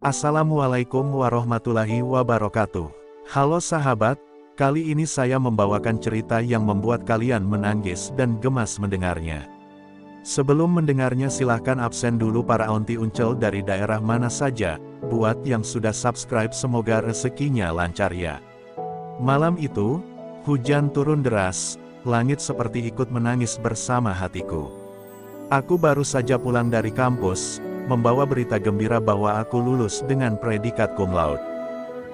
Assalamualaikum warahmatullahi wabarakatuh. Halo sahabat, kali ini saya membawakan cerita yang membuat kalian menangis dan gemas mendengarnya. Sebelum mendengarnya silahkan absen dulu para onti uncel dari daerah mana saja. Buat yang sudah subscribe semoga rezekinya lancar ya. Malam itu, hujan turun deras, langit seperti ikut menangis bersama hatiku. Aku baru saja pulang dari kampus, membawa berita gembira bahwa aku lulus dengan predikat cum laude.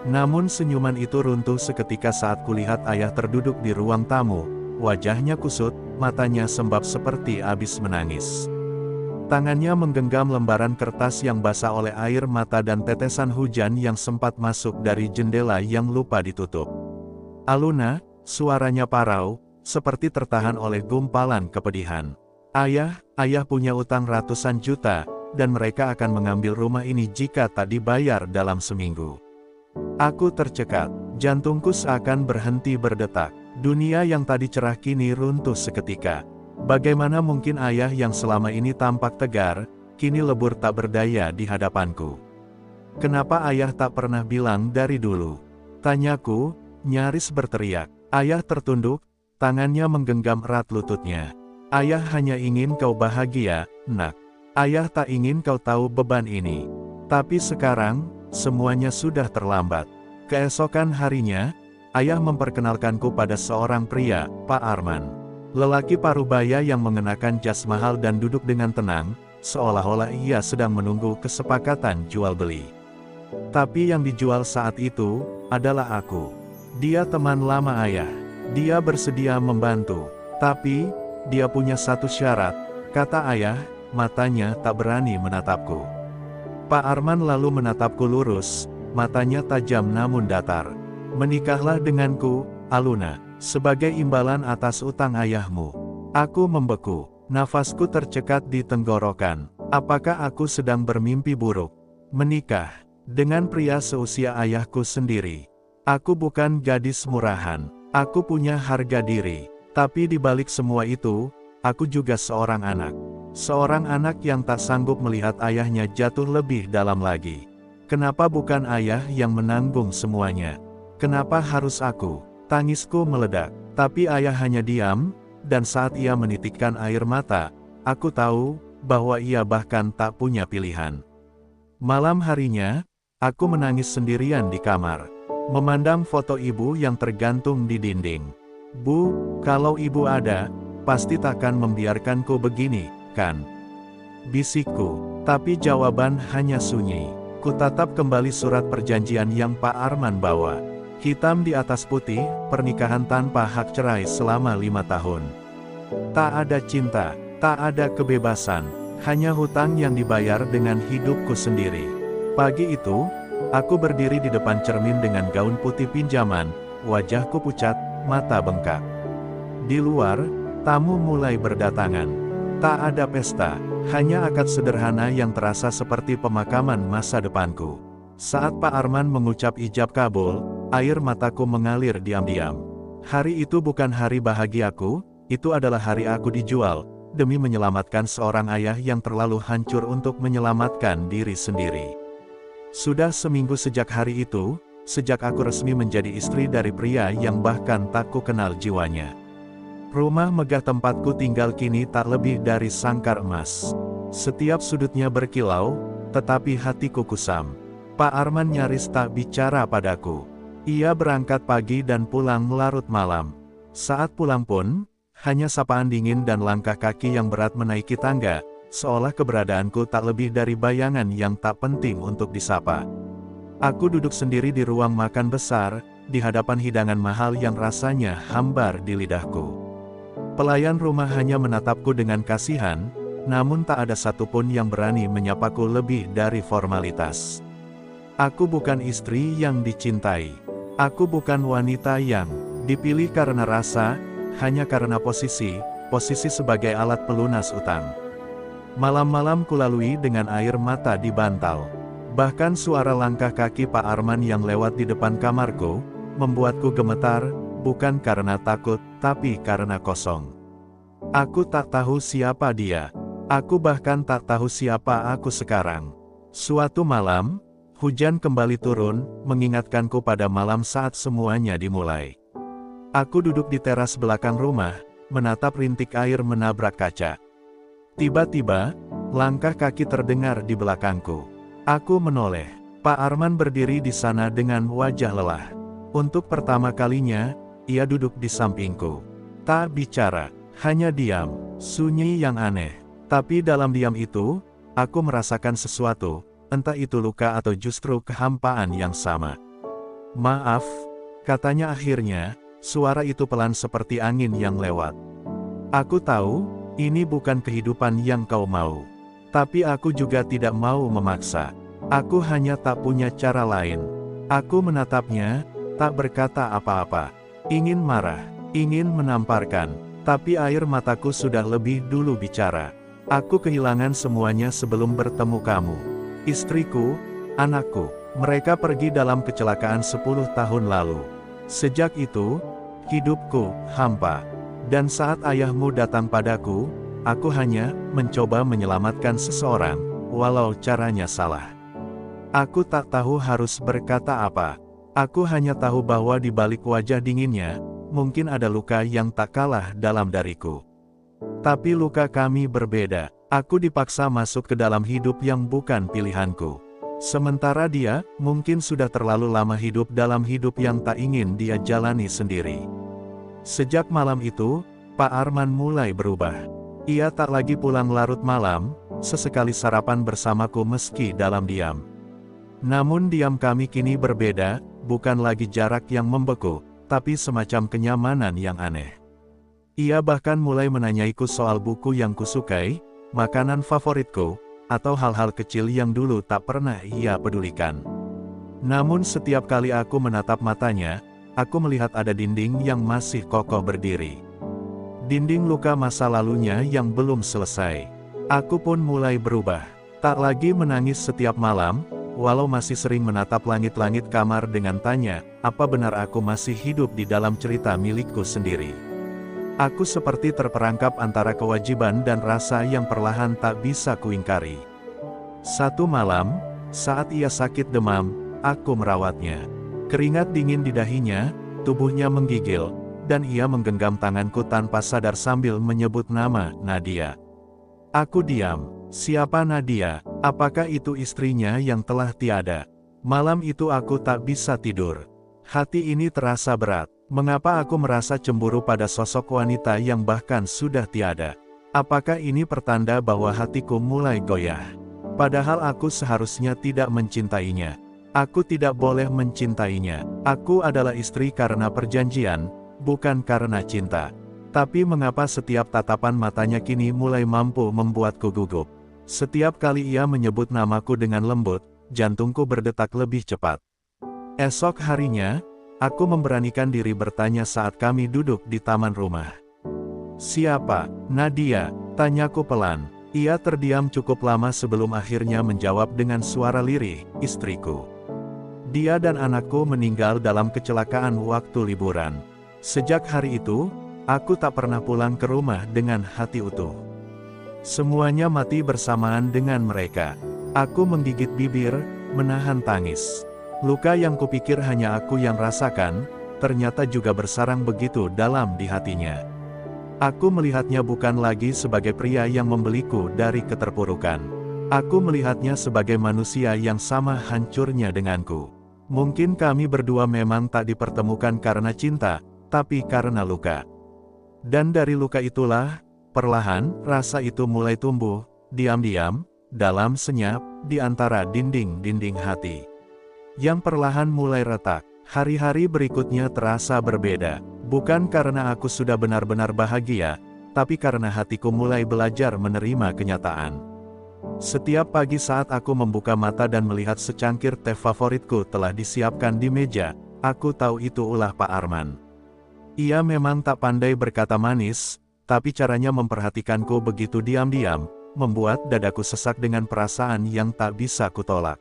Namun senyuman itu runtuh seketika saat kulihat ayah terduduk di ruang tamu, wajahnya kusut, matanya sembab seperti habis menangis. Tangannya menggenggam lembaran kertas yang basah oleh air mata dan tetesan hujan yang sempat masuk dari jendela yang lupa ditutup. "Aluna," suaranya parau, seperti tertahan oleh gumpalan kepedihan. Ayah punya utang ratusan juta, dan mereka akan mengambil rumah ini jika tak dibayar dalam seminggu." Aku tercekat, jantungku seakan berhenti berdetak. Dunia yang tadi cerah kini runtuh seketika. Bagaimana mungkin ayah yang selama ini tampak tegar, kini lebur tak berdaya di hadapanku? "Kenapa ayah tak pernah bilang dari dulu?" tanyaku, nyaris berteriak. Ayah tertunduk, tangannya menggenggam erat lututnya. "Ayah hanya ingin kau bahagia, nak. Ayah tak ingin kau tahu beban ini. Tapi sekarang, semuanya sudah terlambat." Keesokan harinya, ayah memperkenalkanku pada seorang pria, Pak Arman. Lelaki parubaya yang mengenakan jas mahal dan duduk dengan tenang, seolah-olah ia sedang menunggu kesepakatan jual beli. Tapi yang dijual saat itu, adalah aku. Dia teman lama ayah. Dia bersedia membantu. Tapi, dia punya satu syarat, kata ayah, matanya tak berani menatapku. Pak Arman lalu menatapku lurus, matanya tajam namun datar. "Menikahlah denganku, Aluna, sebagai imbalan atas utang ayahmu." Aku membeku, nafasku tercekat di tenggorokan. Apakah aku sedang bermimpi buruk? Menikah dengan pria seusia ayahku sendiri. Aku bukan gadis murahan. Aku punya harga diri. Tapi di balik semua itu, aku juga seorang anak. Seorang anak yang tak sanggup melihat ayahnya jatuh lebih dalam lagi. Kenapa bukan ayah yang menanggung semuanya? Kenapa harus aku? Tangisku meledak. Tapi ayah hanya diam, dan saat ia menitikkan air mata, aku tahu bahwa ia bahkan tak punya pilihan. Malam harinya, aku menangis sendirian di kamar, memandang foto ibu yang tergantung di dinding. "Bu, kalau ibu ada, pasti takkan membiarkanku begini, kan?" bisikku. Tapi jawaban hanya sunyi. Kutatap kembali surat perjanjian yang Pak Arman bawa. Hitam di atas putih, pernikahan tanpa hak cerai selama 5 tahun. Tak ada cinta, tak ada kebebasan, hanya hutang yang dibayar dengan hidupku sendiri. Pagi itu, aku berdiri di depan cermin dengan gaun putih pinjaman, wajahku pucat, mata bengkak. Di luar, tamu mulai berdatangan. Tak ada pesta, hanya akad sederhana yang terasa seperti pemakaman masa depanku. Saat Pak Arman mengucap ijab kabul, air mataku mengalir diam-diam. Hari itu bukan hari bahagiaku, itu adalah hari aku dijual, demi menyelamatkan seorang ayah yang terlalu hancur untuk menyelamatkan diri sendiri. Sudah seminggu sejak hari itu, sejak aku resmi menjadi istri dari pria yang bahkan tak ku kenal jiwanya. Rumah megah tempatku tinggal kini tak lebih dari sangkar emas. Setiap sudutnya berkilau, tetapi hatiku kusam. Pak Arman nyaris tak bicara padaku. Ia berangkat pagi dan pulang larut malam. Saat pulang pun, hanya sapaan dingin dan langkah kaki yang berat menaiki tangga, seolah keberadaanku tak lebih dari bayangan yang tak penting untuk disapa. Aku duduk sendiri di ruang makan besar, di hadapan hidangan mahal yang rasanya hambar di lidahku. Pelayan rumah hanya menatapku dengan kasihan, namun tak ada satupun yang berani menyapaku lebih dari formalitas. Aku bukan istri yang dicintai. Aku bukan wanita yang dipilih karena rasa, hanya karena posisi sebagai alat pelunas utang. Malam-malam kulalui dengan air mata di bantal. Bahkan suara langkah kaki Pak Arman yang lewat di depan kamarku, membuatku gemetar, bukan karena takut, tapi karena kosong. Aku tak tahu siapa dia. Aku bahkan tak tahu siapa aku sekarang. Suatu malam, Hujan kembali turun, mengingatkanku pada malam saat semuanya dimulai. Aku duduk di teras belakang rumah, menatap rintik air menabrak kaca. Tiba-tiba, langkah kaki terdengar di belakangku. Aku menoleh. Pak Arman berdiri di sana dengan wajah lelah. Untuk pertama kalinya, ia duduk di sampingku. Tak bicara, hanya diam, sunyi yang aneh. Tapi dalam diam itu, aku merasakan sesuatu, entah itu luka atau justru kehampaan yang sama. "Maaf," katanya akhirnya, suara itu pelan seperti angin yang lewat. "Aku tahu, ini bukan kehidupan yang kau mau. Tapi aku juga tidak mau memaksa. Aku hanya tak punya cara lain." Aku menatapnya, tak berkata apa-apa. Ingin marah, ingin menamparkan, tapi air mataku sudah lebih dulu bicara. "Aku kehilangan semuanya sebelum bertemu kamu. Istriku, anakku, mereka pergi dalam kecelakaan 10 tahun lalu. Sejak itu, hidupku hampa. Dan saat ayahmu datang padaku, aku hanya mencoba menyelamatkan seseorang, walau caranya salah. Aku tak tahu harus berkata apa. Aku hanya tahu bahwa di balik wajah dinginnya, mungkin ada luka yang tak kalah dalam dariku. Tapi luka kami berbeda. Aku dipaksa masuk ke dalam hidup yang bukan pilihanku. Sementara dia, mungkin sudah terlalu lama hidup dalam hidup yang tak ingin dia jalani sendiri." Sejak malam itu, Pak Arman mulai berubah. Ia tak lagi pulang larut malam, sesekali sarapan bersamaku meski dalam diam. Namun diam kami kini berbeda, bukan lagi jarak yang membeku, tapi semacam kenyamanan yang aneh. Ia bahkan mulai menanyaiku soal buku yang kusukai, makanan favoritku, atau hal-hal kecil yang dulu tak pernah ia pedulikan. Namun setiap kali aku menatap matanya, aku melihat ada dinding yang masih kokoh berdiri. Dinding luka masa lalunya yang belum selesai. Aku pun mulai berubah. Tak lagi menangis setiap malam, walau masih sering menatap langit-langit kamar dengan tanya, apa benar aku masih hidup di dalam cerita milikku sendiri. Aku seperti terperangkap antara kewajiban dan rasa yang perlahan tak bisa kuingkari. Satu malam, saat ia sakit demam, aku merawatnya. Keringat dingin di dahinya, tubuhnya menggigil, dan ia menggenggam tanganku tanpa sadar sambil menyebut nama Nadia. Aku diam. Siapa Nadia? Apakah itu istrinya yang telah tiada? Malam itu aku tak bisa tidur. Hati ini terasa berat. Mengapa aku merasa cemburu pada sosok wanita yang bahkan sudah tiada? Apakah ini pertanda bahwa hatiku mulai goyah? Padahal aku seharusnya tidak mencintainya. Aku tidak boleh mencintainya. Aku adalah istri karena perjanjian, bukan karena cinta. Tapi mengapa setiap tatapan matanya kini mulai mampu membuatku gugup? Setiap kali ia menyebut namaku dengan lembut, jantungku berdetak lebih cepat. Esok harinya, aku memberanikan diri bertanya saat kami duduk di taman rumah. "Siapa, Nadia?" tanyaku pelan. Ia terdiam cukup lama sebelum akhirnya menjawab dengan suara lirih, "Istriku. Dia dan anakku meninggal dalam kecelakaan waktu liburan. Sejak hari itu, aku tak pernah pulang ke rumah dengan hati utuh. Semuanya mati bersamaan dengan mereka." Aku menggigit bibir, menahan tangis. Luka yang kupikir hanya aku yang rasakan, ternyata juga bersarang begitu dalam di hatinya. Aku melihatnya bukan lagi sebagai pria yang membeliku dari keterpurukan. Aku melihatnya sebagai manusia yang sama hancurnya denganku. Mungkin kami berdua memang tak dipertemukan karena cinta, tapi karena luka. Dan dari luka itulah, perlahan, rasa itu mulai tumbuh, diam-diam, dalam senyap, di antara dinding-dinding hati. Yang perlahan mulai retak. Hari-hari berikutnya terasa berbeda. Bukan karena aku sudah benar-benar bahagia, tapi karena hatiku mulai belajar menerima kenyataan. Setiap pagi saat aku membuka mata dan melihat secangkir teh favoritku telah disiapkan di meja, aku tahu itu ulah Pak Arman. Ia memang tak pandai berkata manis, tapi caranya memperhatikanku begitu diam-diam, membuat dadaku sesak dengan perasaan yang tak bisa kutolak.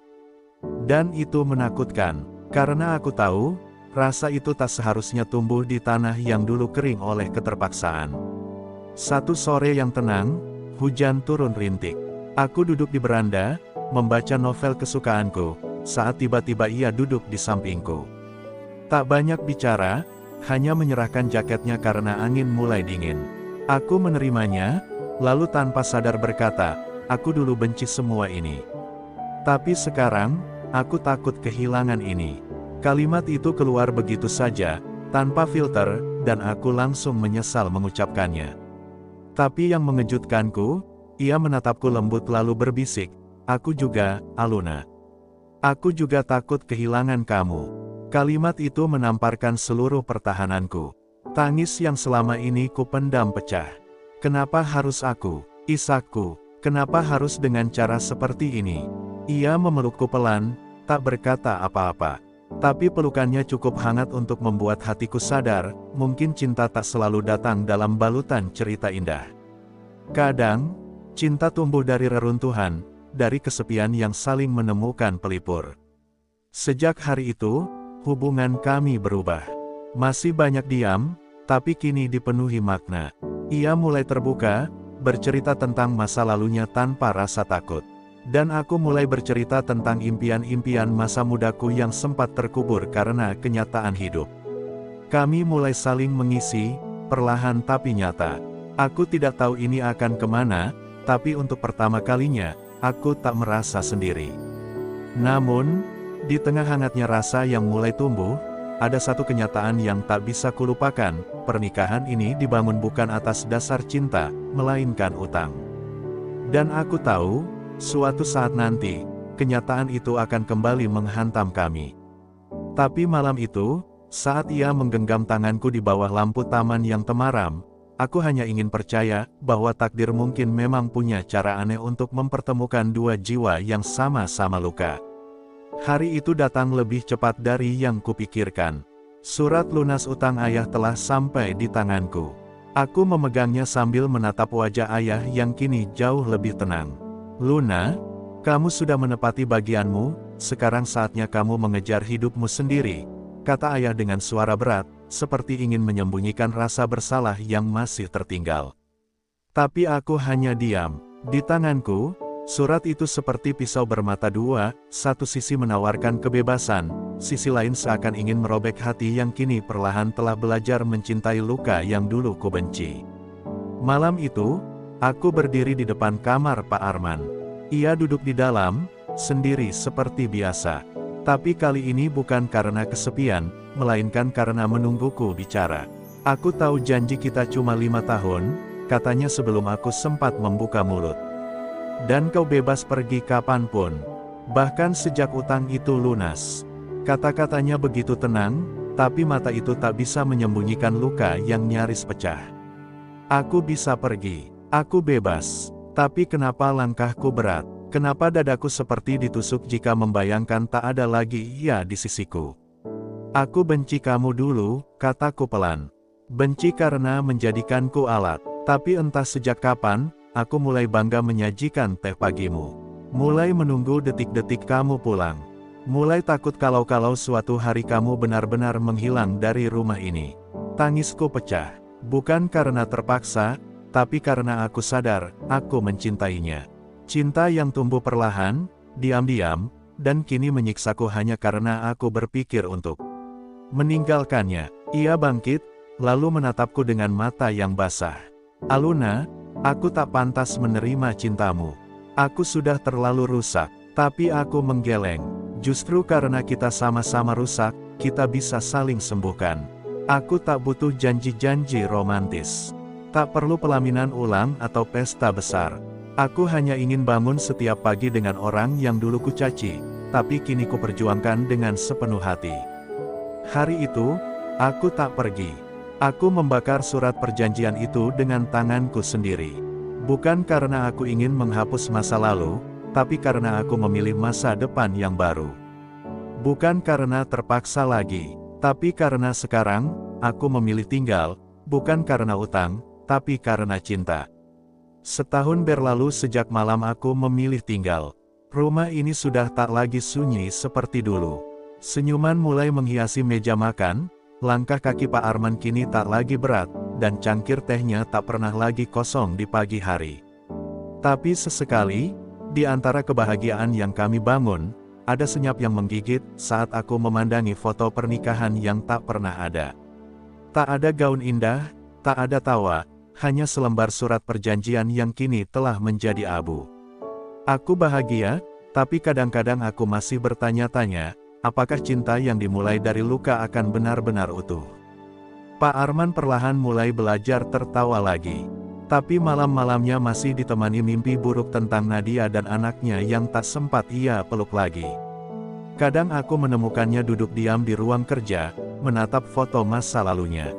Dan itu menakutkan, karena aku tahu, rasa itu tak seharusnya tumbuh di tanah yang dulu kering oleh keterpaksaan. Satu sore yang tenang, hujan turun rintik. Aku duduk di beranda, membaca novel kesukaanku, saat tiba-tiba ia duduk di sampingku. Tak banyak bicara, hanya menyerahkan jaketnya karena angin mulai dingin. Aku menerimanya, lalu tanpa sadar berkata, "Aku dulu benci semua ini. Tapi sekarang, aku takut kehilangan ini." Kalimat itu keluar begitu saja, tanpa filter, dan aku langsung menyesal mengucapkannya. Tapi yang mengejutkanku, ia menatapku lembut lalu berbisik, "Aku juga, Aluna. Aku juga takut kehilangan kamu." Kalimat itu menamparkan seluruh pertahananku. Tangis yang selama ini kupendam pecah. Kenapa harus aku, Isakku? Kenapa harus dengan cara seperti ini? Ia memelukku pelan, tak berkata apa-apa. Tapi pelukannya cukup hangat untuk membuat hatiku sadar, mungkin cinta tak selalu datang dalam balutan cerita indah. Kadang, cinta tumbuh dari reruntuhan, dari kesepian yang saling menemukan pelipur. Sejak hari itu, hubungan kami berubah. Masih banyak diam, tapi kini dipenuhi makna. Ia mulai terbuka, bercerita tentang masa lalunya tanpa rasa takut. Dan aku mulai bercerita tentang impian-impian masa mudaku yang sempat terkubur karena kenyataan hidup. Kami mulai saling mengisi, perlahan tapi nyata. Aku tidak tahu ini akan kemana, tapi untuk pertama kalinya, aku tak merasa sendiri. Namun, di tengah hangatnya rasa yang mulai tumbuh, ada satu kenyataan yang tak bisa kulupakan, pernikahan ini dibangun bukan atas dasar cinta, melainkan utang. Dan aku tahu, suatu saat nanti, kenyataan itu akan kembali menghantam kami. Tapi malam itu, saat ia menggenggam tanganku di bawah lampu taman yang temaram, aku hanya ingin percaya bahwa takdir mungkin memang punya cara aneh untuk mempertemukan dua jiwa yang sama-sama luka. Hari itu datang lebih cepat dari yang kupikirkan. Surat lunas utang ayah telah sampai di tanganku. Aku memegangnya sambil menatap wajah ayah yang kini jauh lebih tenang. "Luna, kamu sudah menepati bagianmu, sekarang saatnya kamu mengejar hidupmu sendiri," kata ayah dengan suara berat, seperti ingin menyembunyikan rasa bersalah yang masih tertinggal. Tapi aku hanya diam. Di tanganku, surat itu seperti pisau bermata dua, satu sisi menawarkan kebebasan, sisi lain seakan ingin merobek hati yang kini perlahan telah belajar mencintai luka yang dulu kubenci. Malam itu, aku berdiri di depan kamar Pak Arman. Ia duduk di dalam, sendiri seperti biasa. Tapi kali ini bukan karena kesepian, melainkan karena menungguku bicara. "Aku tahu janji kita cuma 5 tahun, katanya sebelum aku sempat membuka mulut. Dan kau bebas pergi kapanpun. Bahkan sejak utang itu lunas." Kata-katanya begitu tenang, tapi mata itu tak bisa menyembunyikan luka yang nyaris pecah. "Aku bisa pergi. Aku bebas. Tapi kenapa langkahku berat? Kenapa dadaku seperti ditusuk jika membayangkan tak ada lagi ia di sisiku? Aku benci kamu dulu," kataku pelan. "Benci karena menjadikanku alat. Tapi entah sejak kapan, aku mulai bangga menyajikan teh pagimu. Mulai menunggu detik-detik kamu pulang. Mulai takut kalau suatu hari kamu benar-benar menghilang dari rumah ini." Tangisku pecah. Bukan karena terpaksa, tapi karena aku sadar, aku mencintainya. Cinta yang tumbuh perlahan, diam-diam, dan kini menyiksaku hanya karena aku berpikir untuk meninggalkannya. Ia bangkit, lalu menatapku dengan mata yang basah. "Aluna, aku tak pantas menerima cintamu. Aku sudah terlalu rusak." Tapi aku menggeleng. Justru karena kita sama-sama rusak, kita bisa saling sembuhkan. Aku tak butuh janji-janji romantis. Tak perlu pelaminan ulang atau pesta besar. Aku hanya ingin bangun setiap pagi dengan orang yang dulu kucaci, tapi kini kuperjuangkan dengan sepenuh hati. Hari itu, aku tak pergi. Aku membakar surat perjanjian itu dengan tanganku sendiri. Bukan karena aku ingin menghapus masa lalu, tapi karena aku memilih masa depan yang baru. Bukan karena terpaksa lagi, tapi karena sekarang, aku memilih tinggal, bukan karena utang, tapi karena cinta. Setahun berlalu sejak malam aku memilih tinggal. Rumah ini sudah tak lagi sunyi seperti dulu. Senyuman mulai menghiasi meja makan, langkah kaki Pak Arman kini tak lagi berat, dan cangkir tehnya tak pernah lagi kosong di pagi hari. Tapi sesekali, di antara kebahagiaan yang kami bangun, ada senyap yang menggigit saat aku memandangi foto pernikahan yang tak pernah ada. Tak ada gaun indah, tak ada tawa, hanya selembar surat perjanjian yang kini telah menjadi abu. Aku bahagia, tapi kadang-kadang aku masih bertanya-tanya, apakah cinta yang dimulai dari luka akan benar-benar utuh? Pak Arman perlahan mulai belajar tertawa lagi. Tapi malam-malamnya masih ditemani mimpi buruk tentang Nadia dan anaknya yang tak sempat ia peluk lagi. Kadang aku menemukannya duduk diam di ruang kerja, menatap foto masa lalunya.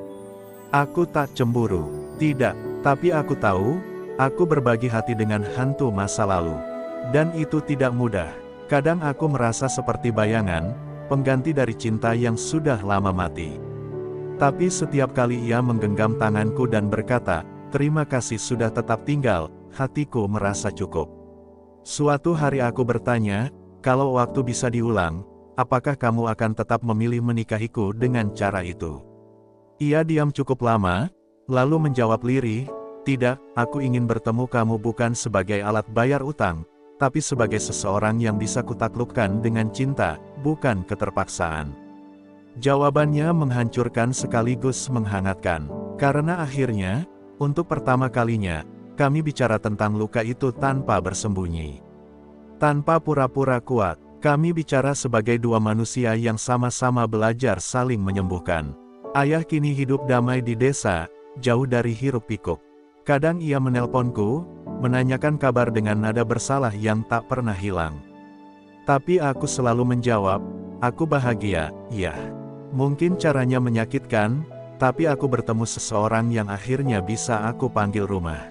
Aku tak cemburu, tidak, tapi aku tahu, aku berbagi hati dengan hantu masa lalu. Dan itu tidak mudah. Kadang aku merasa seperti bayangan, pengganti dari cinta yang sudah lama mati. Tapi setiap kali ia menggenggam tanganku dan berkata, "Terima kasih sudah tetap tinggal," hatiku merasa cukup. Suatu hari aku bertanya, "Kalau waktu bisa diulang, apakah kamu akan tetap memilih menikahiku dengan cara itu?" Ia diam cukup lama, lalu menjawab lirih, "Tidak, aku ingin bertemu kamu bukan sebagai alat bayar utang, tapi sebagai seseorang yang bisa kutaklukkan dengan cinta, bukan keterpaksaan." Jawabannya menghancurkan sekaligus menghangatkan, karena akhirnya, untuk pertama kalinya, kami bicara tentang luka itu tanpa bersembunyi. Tanpa pura-pura kuat, kami bicara sebagai dua manusia yang sama-sama belajar saling menyembuhkan. Ayah kini hidup damai di desa, jauh dari hiruk-pikuk. Kadang ia menelponku, menanyakan kabar dengan nada bersalah yang tak pernah hilang. Tapi aku selalu menjawab, "Aku bahagia, ya." Mungkin caranya menyakitkan, tapi aku bertemu seseorang yang akhirnya bisa aku panggil rumah.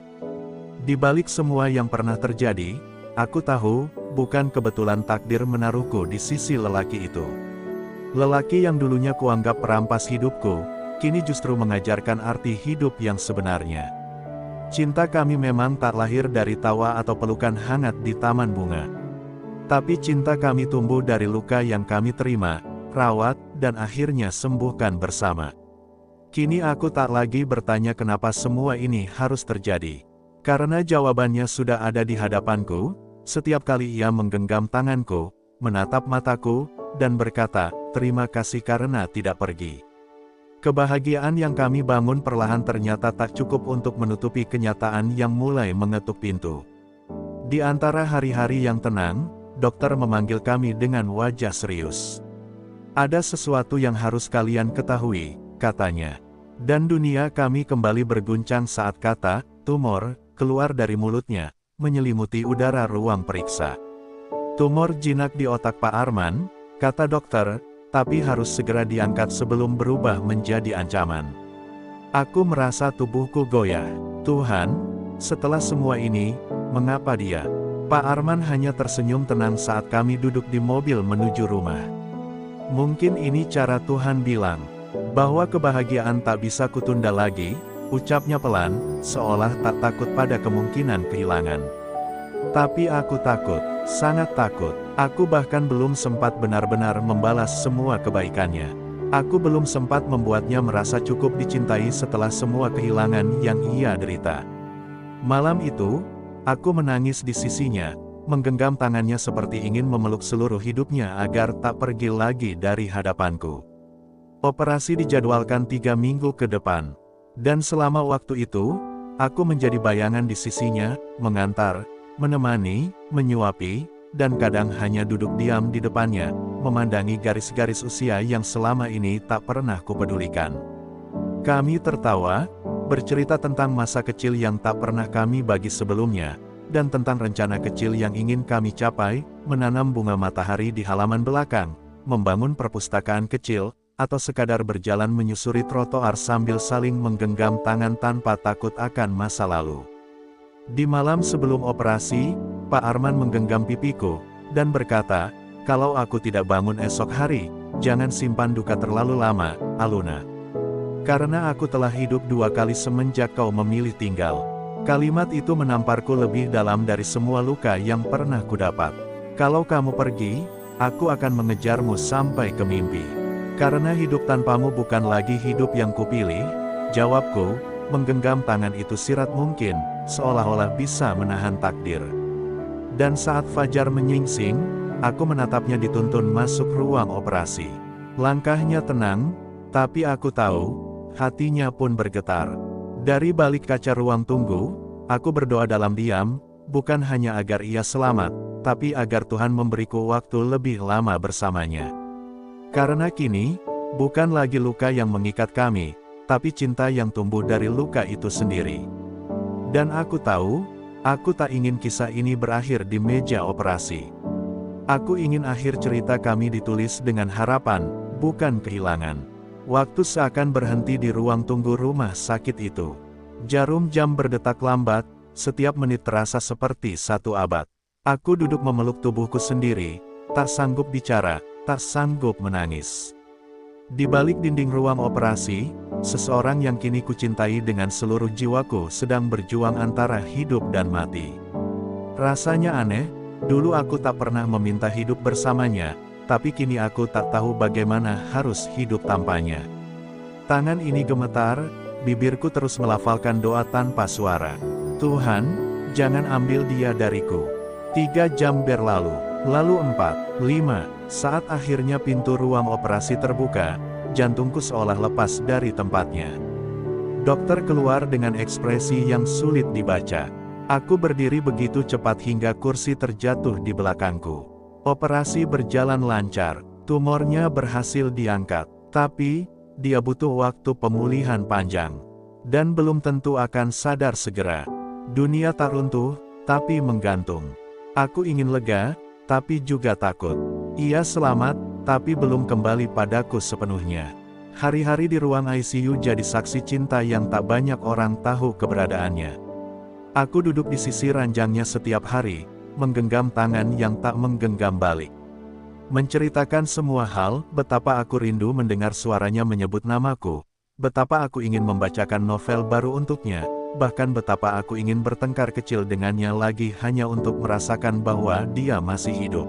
Di balik semua yang pernah terjadi, aku tahu, bukan kebetulan takdir menaruhku di sisi lelaki itu. Lelaki yang dulunya kuanggap perampas hidupku, kini justru mengajarkan arti hidup yang sebenarnya. Cinta kami memang tak lahir dari tawa atau pelukan hangat di taman bunga. Tapi cinta kami tumbuh dari luka yang kami terima, rawat, dan akhirnya sembuhkan bersama. Kini aku tak lagi bertanya kenapa semua ini harus terjadi. Karena jawabannya sudah ada di hadapanku, setiap kali ia menggenggam tanganku, menatap mataku, dan berkata, "Terima kasih karena tidak pergi." Kebahagiaan yang kami bangun perlahan ternyata tak cukup untuk menutupi kenyataan yang mulai mengetuk pintu. Di antara hari-hari yang tenang, dokter memanggil kami dengan wajah serius. "Ada sesuatu yang harus kalian ketahui," katanya. Dan dunia kami kembali berguncang saat kata, "tumor," keluar dari mulutnya, menyelimuti udara ruang periksa. "Tumor jinak di otak Pak Arman," kata dokter, "tapi harus segera diangkat sebelum berubah menjadi ancaman." Aku merasa tubuhku goyah. Tuhan, setelah semua ini, mengapa dia? Pak Arman hanya tersenyum tenang saat kami duduk di mobil menuju rumah. "Mungkin ini cara Tuhan bilang, bahwa kebahagiaan tak bisa kutunda lagi," ucapnya pelan, seolah tak takut pada kemungkinan kehilangan. Tapi aku takut, sangat takut. Aku bahkan belum sempat benar-benar membalas semua kebaikannya. Aku belum sempat membuatnya merasa cukup dicintai setelah semua kehilangan yang ia derita. Malam itu, aku menangis di sisinya, menggenggam tangannya seperti ingin memeluk seluruh hidupnya agar tak pergi lagi dari hadapanku. Operasi dijadwalkan 3 minggu ke depan. Dan selama waktu itu, aku menjadi bayangan di sisinya, mengantar, menemani, menyuapi, dan kadang hanya duduk diam di depannya, memandangi garis-garis usia yang selama ini tak pernah kupedulikan. Kami tertawa, bercerita tentang masa kecil yang tak pernah kami bagi sebelumnya, dan tentang rencana kecil yang ingin kami capai, menanam bunga matahari di halaman belakang, membangun perpustakaan kecil, atau sekadar berjalan menyusuri trotoar sambil saling menggenggam tangan tanpa takut akan masa lalu. Di malam sebelum operasi, Pak Arman menggenggam pipiku, dan berkata, "Kalau aku tidak bangun esok hari, jangan simpan duka terlalu lama, Aluna. Karena aku telah hidup 2 kali semenjak kau memilih tinggal." Kalimat itu menamparku lebih dalam dari semua luka yang pernah kudapat. "Kalau kamu pergi, aku akan mengejarmu sampai ke mimpi. Karena hidup tanpamu bukan lagi hidup yang kupilih," jawabku, menggenggam tangan itu sirat mungkin, seolah-olah bisa menahan takdir. Dan saat fajar menyingsing, Aku menatapnya dituntun masuk ruang operasi. Langkahnya tenang, tapi aku tahu, hatinya pun bergetar. Dari balik kaca ruang tunggu, aku berdoa dalam diam, bukan hanya agar ia selamat, tapi agar Tuhan memberiku waktu lebih lama bersamanya. Karena kini, bukan lagi luka yang mengikat kami, tapi cinta yang tumbuh dari luka itu sendiri. Dan aku tahu, aku tak ingin kisah ini berakhir di meja operasi. Aku ingin akhir cerita kami ditulis dengan harapan, bukan kehilangan. Waktu seakan berhenti di ruang tunggu rumah sakit itu. Jarum jam berdetak lambat, setiap menit terasa seperti satu abad. Aku duduk memeluk tubuhku sendiri, tak sanggup bicara, tak sanggup menangis. Di balik dinding ruang operasi, seseorang yang kini kucintai dengan seluruh jiwaku sedang berjuang antara hidup dan mati. Rasanya aneh, dulu aku tak pernah meminta hidup bersamanya, tapi kini aku tak tahu bagaimana harus hidup tanpanya. Tangan ini gemetar, bibirku terus melafalkan doa tanpa suara. Tuhan, jangan ambil dia dariku. 3 jam berlalu, lalu 4, 5, saat akhirnya pintu ruang operasi terbuka, jantungku seolah lepas dari tempatnya. Dokter keluar dengan ekspresi yang sulit dibaca. Aku berdiri begitu cepat hingga kursi terjatuh di belakangku. Operasi berjalan lancar, tumornya berhasil diangkat, tapi dia butuh waktu pemulihan panjang. Dan belum tentu akan sadar segera. Dunia tak runtuh, tapi menggantung. Aku ingin lega, tapi juga takut. Ia selamat, tapi belum kembali padaku sepenuhnya. Hari-hari di ruang ICU jadi saksi cinta yang tak banyak orang tahu keberadaannya. Aku duduk di sisi ranjangnya setiap hari, menggenggam tangan yang tak menggenggam balik. Menceritakan semua hal, betapa aku rindu mendengar suaranya menyebut namaku, betapa aku ingin membacakan novel baru untuknya, bahkan betapa aku ingin bertengkar kecil dengannya lagi hanya untuk merasakan bahwa dia masih hidup.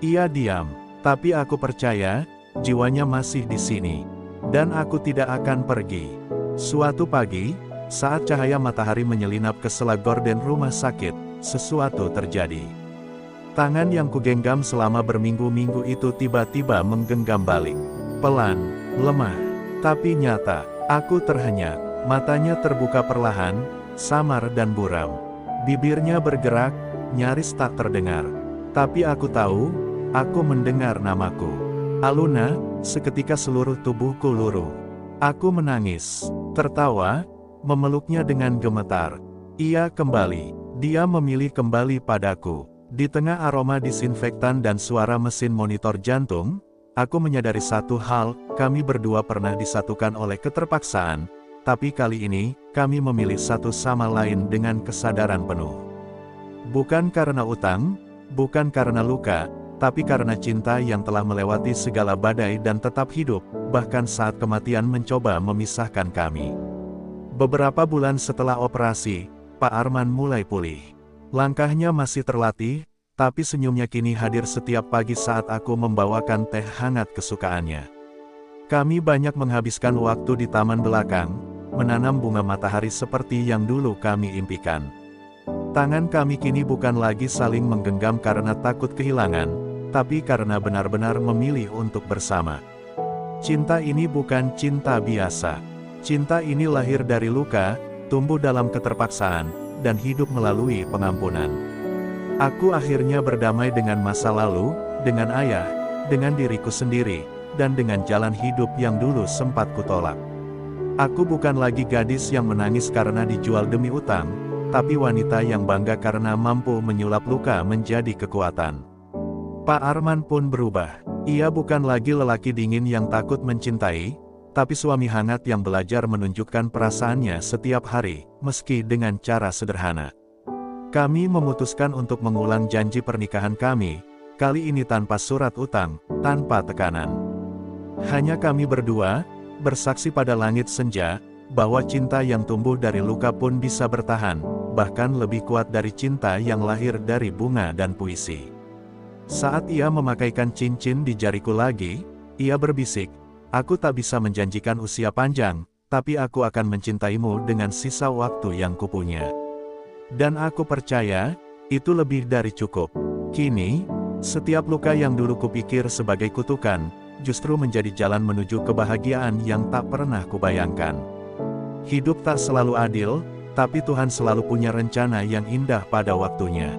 Ia diam, tapi aku percaya, jiwanya masih di sini. Dan aku tidak akan pergi. Suatu pagi, saat cahaya matahari menyelinap ke sela gorden rumah sakit, sesuatu terjadi. Tangan yang kugenggam selama berminggu-minggu itu tiba-tiba menggenggam balik. Pelan, lemah, tapi nyata. Aku terhenyak, matanya terbuka perlahan, samar dan buram. Bibirnya bergerak, nyaris tak terdengar. Tapi aku tahu, aku mendengar namaku. Aluna, seketika seluruh tubuhku luruh. Aku menangis, tertawa, memeluknya dengan gemetar. Ia kembali. Dia memilih kembali padaku. Di tengah aroma disinfektan dan suara mesin monitor jantung, aku menyadari satu hal, kami berdua pernah disatukan oleh keterpaksaan, tapi kali ini, kami memilih satu sama lain dengan kesadaran penuh. Bukan karena utang, bukan karena luka, tapi karena cinta yang telah melewati segala badai dan tetap hidup, bahkan saat kematian mencoba memisahkan kami. Beberapa bulan setelah operasi, Pak Arman mulai pulih. Langkahnya masih terlatih, tapi senyumnya kini hadir setiap pagi saat aku membawakan teh hangat kesukaannya. Kami banyak menghabiskan waktu di taman belakang, menanam bunga matahari seperti yang dulu kami impikan. Tangan kami kini bukan lagi saling menggenggam karena takut kehilangan, tapi karena benar-benar memilih untuk bersama. Cinta ini bukan cinta biasa. Cinta ini lahir dari luka, tumbuh dalam keterpaksaan, dan hidup melalui pengampunan. Aku akhirnya berdamai dengan masa lalu, dengan ayah, dengan diriku sendiri, dan dengan jalan hidup yang dulu sempat kutolak. Aku bukan lagi gadis yang menangis karena dijual demi utang, tapi wanita yang bangga karena mampu menyulap luka menjadi kekuatan. Pak Arman pun berubah. Ia bukan lagi lelaki dingin yang takut mencintai, tapi suami hangat yang belajar menunjukkan perasaannya setiap hari, meski dengan cara sederhana. Kami memutuskan untuk mengulang janji pernikahan kami, kali ini tanpa surat utang, tanpa tekanan. Hanya kami berdua, bersaksi pada langit senja, bahwa cinta yang tumbuh dari luka pun bisa bertahan, bahkan lebih kuat dari cinta yang lahir dari bunga dan puisi. Saat ia memakaikan cincin di jariku lagi, ia berbisik, "Aku tak bisa menjanjikan usia panjang, tapi aku akan mencintaimu dengan sisa waktu yang kupunya." Dan aku percaya, itu lebih dari cukup. Kini, Setiap luka yang dulu kupikir sebagai kutukan, justru menjadi jalan menuju kebahagiaan yang tak pernah kubayangkan. Hidup tak selalu adil, tapi Tuhan selalu punya rencana yang indah pada waktunya.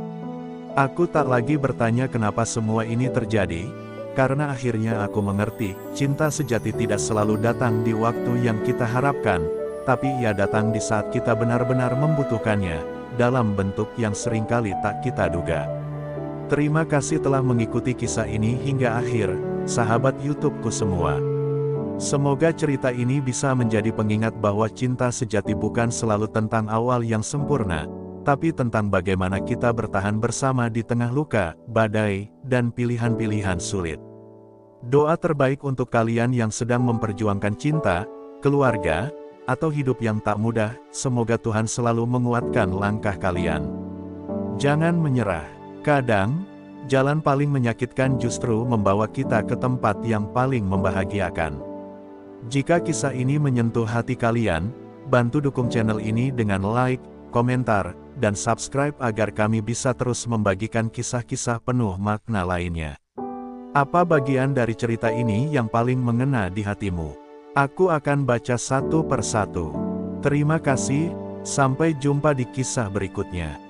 Aku tak lagi bertanya kenapa semua ini terjadi, karena akhirnya aku mengerti, cinta sejati tidak selalu datang di waktu yang kita harapkan, tapi ia datang di saat kita benar-benar membutuhkannya, dalam bentuk yang seringkali tak kita duga. Terima kasih telah mengikuti kisah ini hingga akhir, sahabat YouTubeku semua. Semoga cerita ini bisa menjadi pengingat bahwa cinta sejati bukan selalu tentang awal yang sempurna, tapi tentang bagaimana kita bertahan bersama di tengah luka, badai, dan pilihan-pilihan sulit. Doa terbaik untuk kalian yang sedang memperjuangkan cinta, keluarga, atau hidup yang tak mudah, semoga Tuhan selalu menguatkan langkah kalian. Jangan menyerah. Kadang, jalan paling menyakitkan justru membawa kita ke tempat yang paling membahagiakan. Jika kisah ini menyentuh hati kalian, bantu dukung channel ini dengan like, komentar, dan subscribe agar kami bisa terus membagikan kisah-kisah penuh makna lainnya. Apa bagian dari cerita ini yang paling mengena di hatimu? Aku akan baca satu persatu. Terima kasih, sampai jumpa di kisah berikutnya.